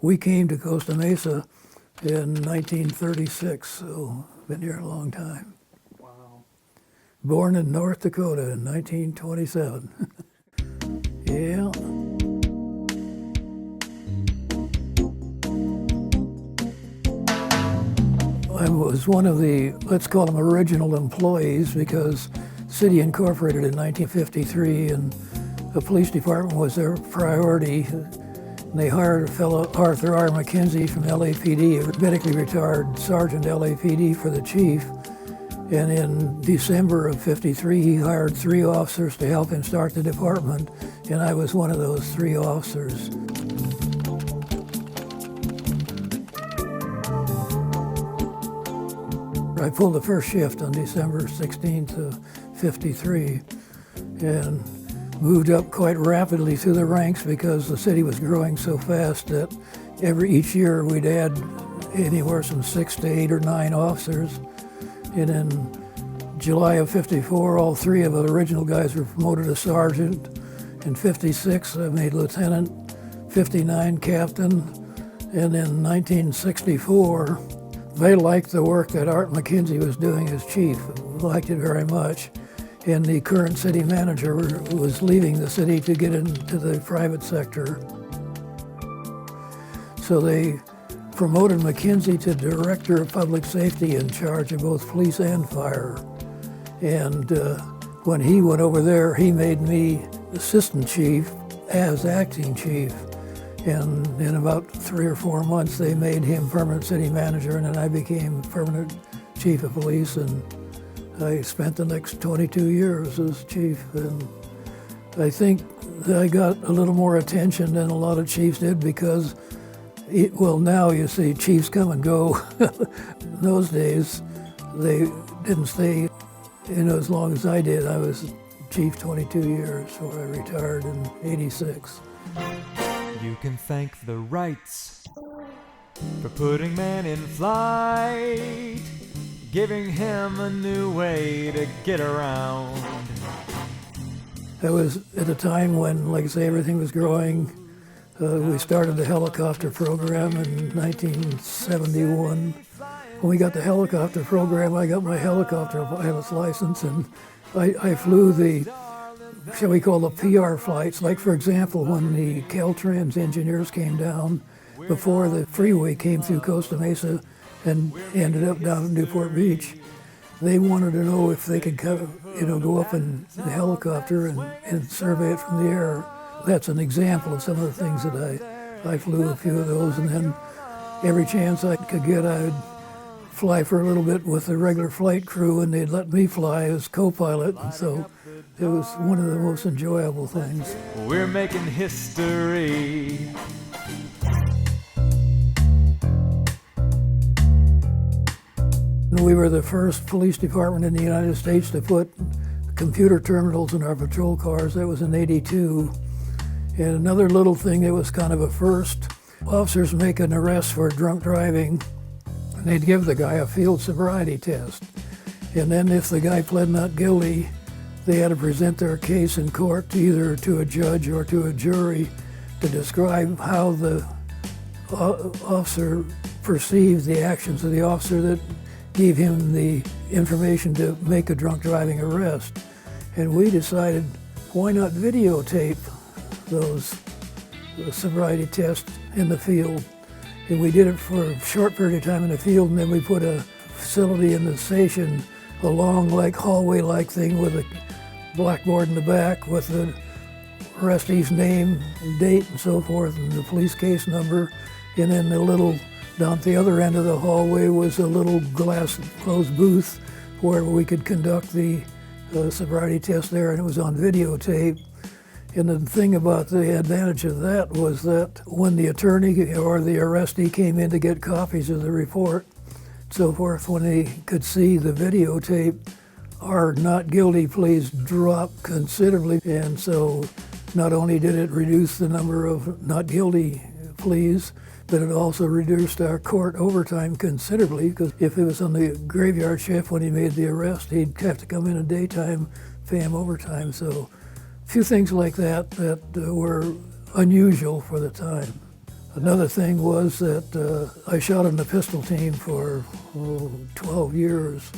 We came to Costa Mesa in 1936, so been here a long time. Wow. Born in North Dakota in 1927. Yeah. I was one of the, let's call them original employees, because city incorporated in 1953 and the police department was their priority. And they hired a fellow, Arthur R. McKenzie from LAPD, a medically retired Sergeant LAPD for the chief. And in December of '53, he hired 3 officers to help him start the department, and I was one of those 3 officers. I pulled the first shift on December 16th of '53 and moved up quite rapidly through the ranks because the city was growing so fast that each year we'd add anywhere from 6 to 8 or 9 officers. And in July of '54, all 3 of the original guys were promoted to sergeant. In '56, I made lieutenant, '59 captain, and in 1964, they liked the work that Art McKenzie was doing as chief, liked it very much. And the current city manager was leaving the city to get into the private sector. So they promoted McKenzie to Director of Public Safety in charge of both police and fire. And when he went over there, he made me Assistant Chief as Acting Chief. And in about 3 or 4 months, they made him Permanent City Manager, and then I became Permanent Chief of Police, and I spent the next 22 years as chief. And I think that I got a little more attention than a lot of chiefs did because, well, now you see chiefs come and go. In those days, they didn't stay as long as I did. I was chief 22 years, so I retired in '86. You can thank the rights for putting man in flight, giving him a new way to get around. That was at a time when, like I say, everything was growing. We started the helicopter program in 1971. When we got the helicopter program, I got my helicopter pilot's license, and I flew the, shall we call the PR flights. Like, for example, when the Caltrans engineers came down before the freeway came through Costa Mesa and ended up down at Newport Beach, they wanted to know if they could go up in the helicopter and survey it from the air. That's an example of some of the things that I flew a few of those, and then every chance I could get, I would fly for a little bit with the regular flight crew, and they'd let me fly as co-pilot, and so it was one of the most enjoyable things. We're making history. We were the first police department in the United States to put computer terminals in our patrol cars. That was in '82. And another little thing that was kind of a first, officers make an arrest for drunk driving, and they'd give the guy a field sobriety test. And then if the guy pled not guilty, they had to present their case in court either to a judge or to a jury to describe how the officer perceived the actions of the officer that gave him the information to make a drunk driving arrest. And we decided, why not videotape those sobriety tests in the field? And we did it for a short period of time in the field, and then we put a facility in the station, a long, like hallway-like thing with a blackboard in the back with the arrestee's name, date, and so forth, and the police case number. And then the little, down at the other end of the hallway was a little glass closed booth where we could conduct the sobriety test there, and it was on videotape. And the thing about the advantage of that was that when the attorney or the arrestee came in to get copies of the report, so forth, when they could see the videotape, our not guilty pleas dropped considerably. And so not only did it reduce the number of not guilty pleas, but it also reduced our court overtime considerably, because if it was on the graveyard shift when he made the arrest, he'd have to come in daytime, pay him overtime. So a few things like that were unusual for the time. Another thing was that I shot on the pistol team for 12 years.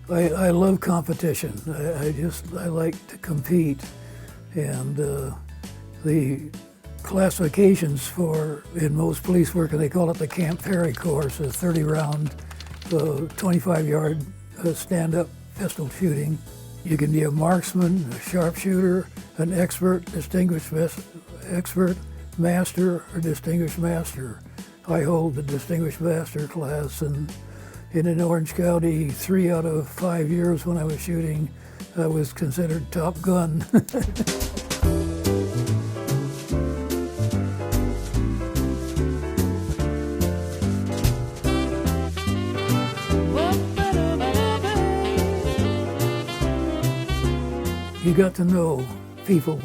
I love competition. I like to compete, and the classifications for in most police work, they call it the Camp Perry course, a 30-round, 25-yard stand-up pistol shooting. You can be a marksman, a sharpshooter, an expert, distinguished expert, master, or distinguished master. I hold the distinguished master class, and in Orange County, 3 out of 5 years when I was shooting, I was considered top gun. You got to know people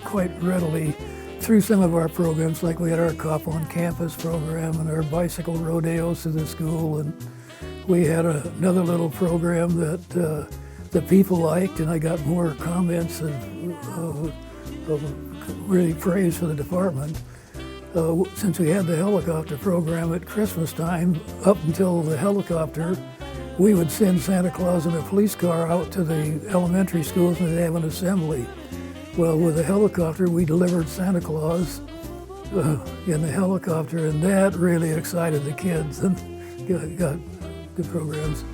quite readily through some of our programs, like we had our Cop on Campus program and our bicycle rodeos to the school, and we had another little program that the people liked, and I got more comments of really praise for the department. Since we had the helicopter program at Christmas time, up until the helicopter, we would send Santa Claus in a police car out to the elementary schools and they'd have an assembly. Well, with the helicopter, we delivered Santa Claus in the helicopter, and that really excited the kids and got good programs.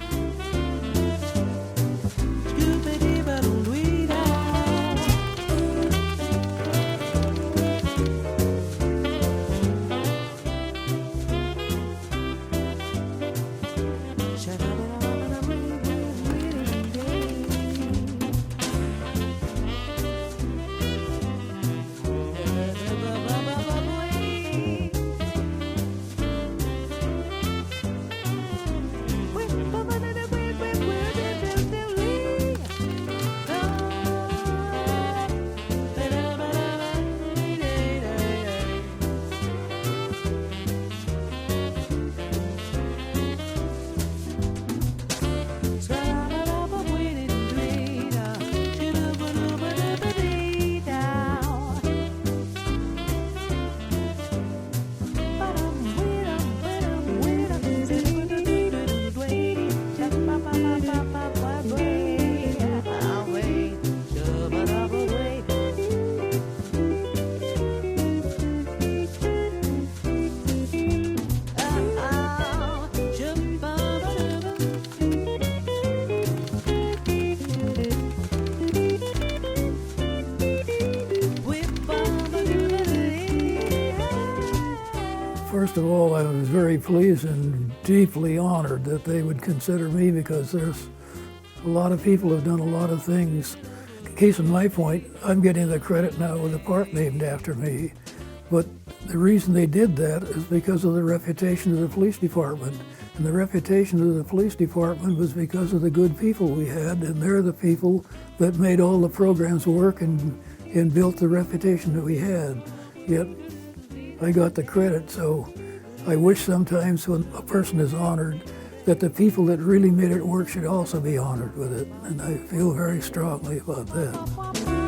First of all, I was very pleased and deeply honored that they would consider me, because there's a lot of people who have done a lot of things. Case in my point, I'm getting the credit now with a park named after me. But the reason they did that is because of the reputation of the police department. And the reputation of the police department was because of the good people we had, and they're the people that made all the programs work and built the reputation that we had. Yet I got the credit, so I wish sometimes when a person is honored that the people that really made it work should also be honored with it, and I feel very strongly about that.